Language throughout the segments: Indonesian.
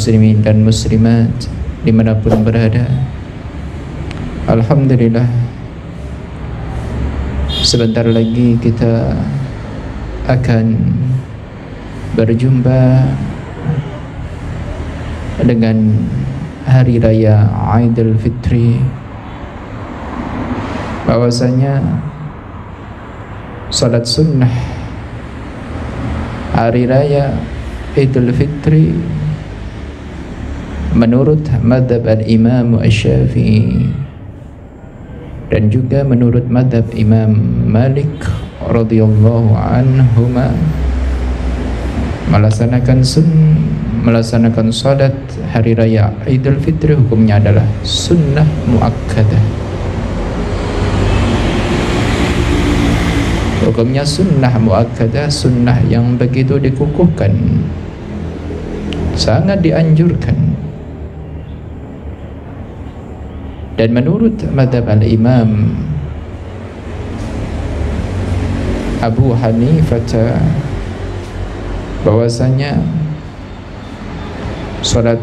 muslimin dan muslimat dimanapun berada. Alhamdulillah, sebentar lagi kita akan berjumpa dengan hari raya Aidil Fitri. Bahwasanya salat sunnah hari raya Idul Fitri menurut madhab al-Imam Asy-Syafi'i dan juga menurut madhab Imam Malik radhiyallahu anhuma melaksanakan salat hari raya Idul Fitri hukumnya adalah sunnah muakkadah. Hukumnya sunnah muakkadah, sunnah yang begitu dikukuhkan, sangat dianjurkan. Dan menurut madhab al-Imam Abu Hanifah bahwasanya salat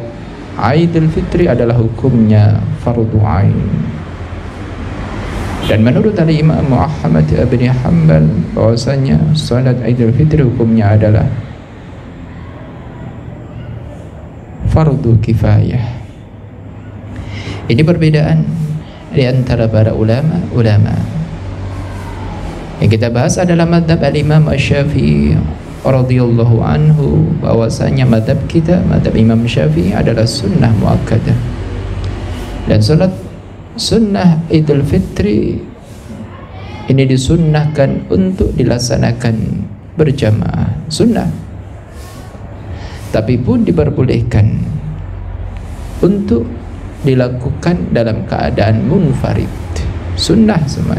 Aidil Fitri adalah hukumnya fardu ain. Dan menurut al-Imam Ahmad bin Hanbal bahwasanya salat Aidil Fitri hukumnya adalah fardu kifayah. Ini perbedaan di antara para ulama. Yang kita bahas adalah madhab al-Imam Asy-Syafi'i radhiyallahu anhu, bahwasanya madhab kita, madhab Imam Syafi'i adalah sunnah muakkadah. Dan salat sunnah Idul Fitri ini disunnahkan untuk dilaksanakan berjamaah, sunnah. Tapi pun diperbolehkan untuk dilakukan dalam keadaan munfarid, sunnah semua.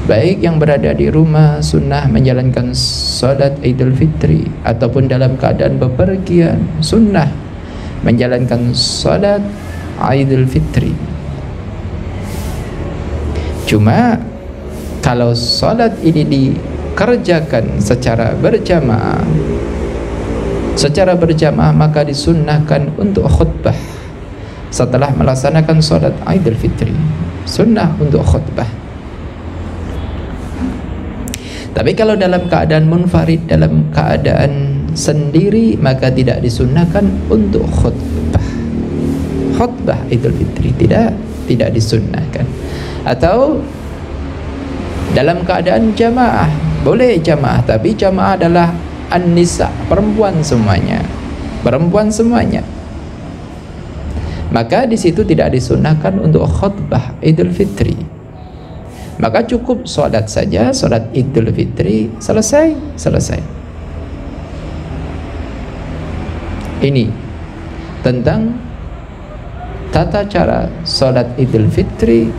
Baik yang berada di rumah sunnah menjalankan salat Idul Fitri, ataupun dalam keadaan bepergian sunnah menjalankan salat Idul Fitri. Cuma kalau salat ini dikerjakan secara berjamaah, maka disunnahkan untuk khutbah setelah melaksanakan salat Idul Fitri, sunnah untuk khutbah. Tapi kalau dalam keadaan munfarid, dalam keadaan sendiri, maka tidak disunnahkan untuk khutbah Idul Fitri, tidak disunnahkan. Atau dalam keadaan jamaah, boleh jamaah, tapi jamaah adalah an-nisa, perempuan semuanya, maka di situ tidak disunnahkan untuk khutbah Idul Fitri. Maka cukup salat saja, salat Idul Fitri, selesai. Ini tentang tata cara salat Idul Fitri,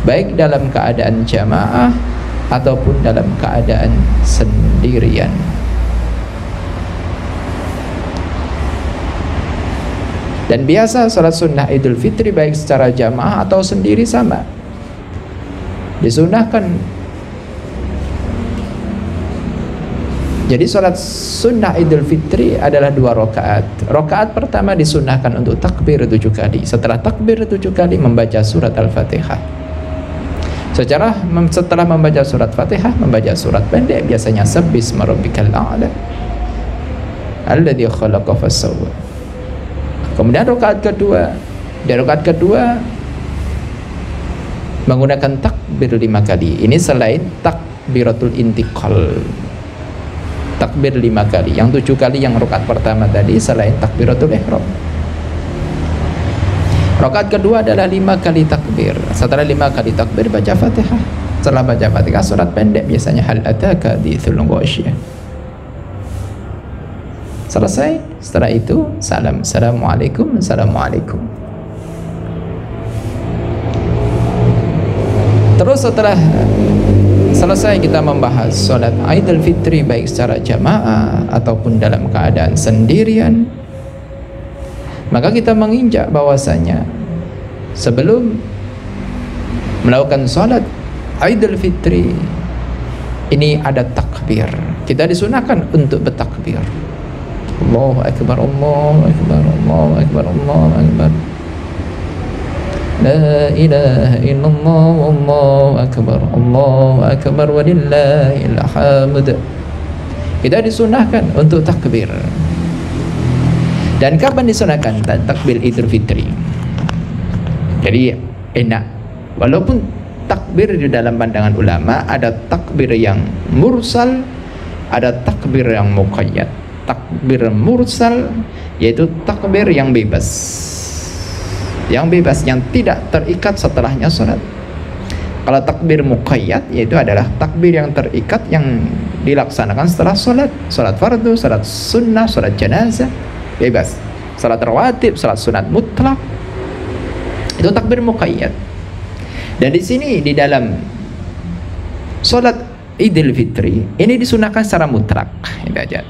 baik dalam keadaan jamaah ataupun dalam keadaan sendirian. Dan biasa salat sunnah Idul Fitri baik secara jamaah atau sendiri sama, disunahkan. Jadi salat sunnah Idul Fitri adalah 2 rakaat. Rakaat pertama disunahkan untuk takbir 7 kali. Setelah takbir 7 kali membaca surat Al-Fatihah. Setelah membaca surat Fatihah, membaca surat pendek, biasanya Sabbisma rabbikal a'la alladzi khalaqa fasawwa. Kemudian rakaat kedua, di rakaat kedua menggunakan takbir 5 kali. Ini selain takbiratul intiqal, takbir 5 kali. Yang 7 kali yang rakaat pertama tadi selain takbiratul ihram. Rakaat kedua adalah 5 kali takbir. Setelah 5 kali takbir baca Fatihah. Setelah baca Fatihah surat pendek, biasanya hal ataka haditsul ghasyiyah. Selesai. Setelah itu salam, assalamualaikum. Terus setelah selesai kita membahas salat Idul Fitri baik secara jamaah ataupun dalam keadaan sendirian, maka kita menginjak bahwasanya sebelum melakukan salat Idul Fitri ini ada takbir. Kita disunahkan untuk bertakbir. Allahu akbar, Allahu akbar, Allahu akbar, Allahu akbar. La ilaha illallah, Allahu akbar, Allahu akbar, walillahil hamd. Kita disunahkan untuk takbir. Dan kapan disunahkan takbir Idul Fitri? Jadi enak. Walaupun takbir di dalam pandangan ulama ada takbir yang mursal, ada takbir yang muqayyad. Takbir mursal yaitu takbir yang bebas. Yang bebas, yang tidak terikat setelahnya salat. Kalau takbir muqayyad yaitu adalah takbir yang terikat yang dilaksanakan setelah salat, salat fardu, salat sunnah, salat jenazah, bebas. Salat rawatib, salat sunat mutlak. Itu takbir muqayyad. Dan di sini di dalam salat Idul Fitri ini disunahkan secara mutlak, itu aja.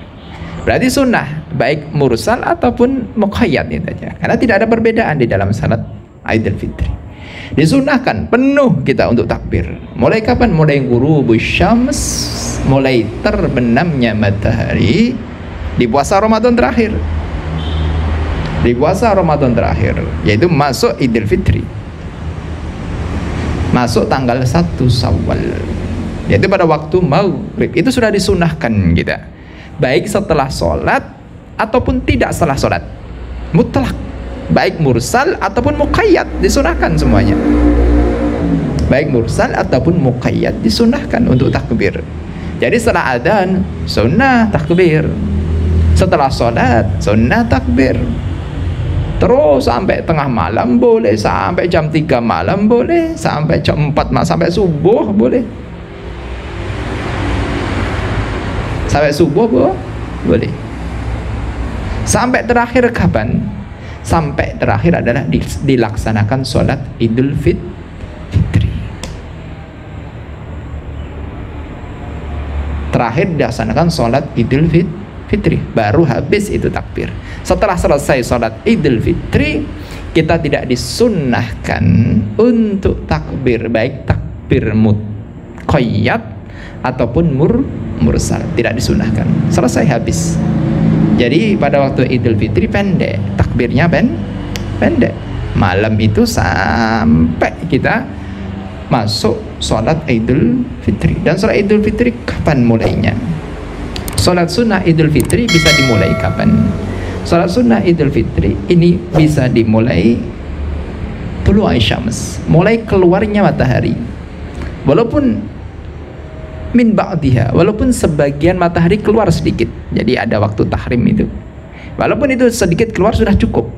Berarti sunnah baik mursal ataupun muqayyad, itu aja. Karena tidak ada perbedaan di dalam salat Idul Fitri. Disunahkan penuh kita untuk takbir. Mulai kapan? Mulai ghurubus syams, mulai terbenamnya matahari di puasa Ramadan terakhir. Di puasa Ramadan terakhir, yaitu masuk Idul Fitri. Masuk tanggal 1 Syawal. Yaitu pada waktu maghrib. Itu sudah disunahkan kita. Baik setelah sholat ataupun tidak setelah sholat. Mutlak. Baik mursal ataupun muqayyad disunahkan semuanya. Baik mursal ataupun muqayyad disunahkan untuk takbir. Jadi setelah adzan sunnah takbir, setelah sholat sunnah takbir, terus sampai tengah malam boleh, sampai jam 3 malam boleh, sampai jam 4 malam, sampai subuh boleh, sampai subuh boleh. Sampai terakhir kapan? Sampai terakhir adalah dilaksanakan sholat Idul Fitri. Terakhir dilaksanakan sholat Idul Fitri, baru habis itu takbir. Setelah selesai sholat Idul Fitri, kita tidak disunnahkan untuk takbir, baik takbir muqayyad ataupun mursal, tidak disunahkan. Selesai habis. Jadi pada waktu Idul Fitri pendek, takbirnya pendek. Malam itu sampai kita masuk sholat Idul Fitri. Dan sholat Idul Fitri kapan mulainya? Sholat sunnah Idul Fitri bisa dimulai kapan? Sholat sunnah Idul Fitri ini bisa dimulai tulu'ai syams, mulai keluarnya matahari. Walaupun min ba'diha, walaupun sebagian matahari keluar sedikit, jadi ada waktu tahrim itu, walaupun itu sedikit keluar sudah cukup.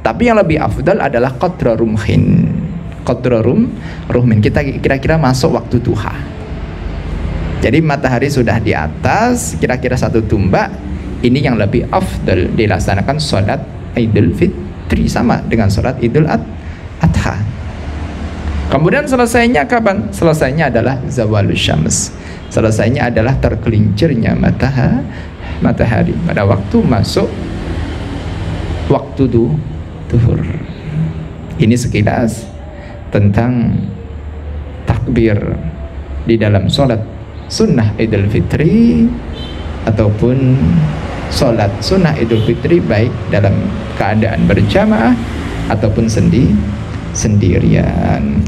Tapi yang lebih afdal adalah qadra rumhin, qadra rumhin, kita kira-kira masuk waktu duha. Jadi matahari sudah di atas kira-kira 1 tumbak, ini yang lebih afdal dilaksanakan sholat Idul Fitri, sama dengan sholat Idul Adha. Kemudian selesainya kapan? Selesainya adalah zawalus syams. Selesainya adalah tergelincirnya matahari pada waktu masuk waktu duhur. Ini sekilas tentang takbir di dalam sholat sunnah Idul Fitri ataupun sholat sunnah Idul Fitri, baik dalam keadaan berjamaah ataupun sendirian.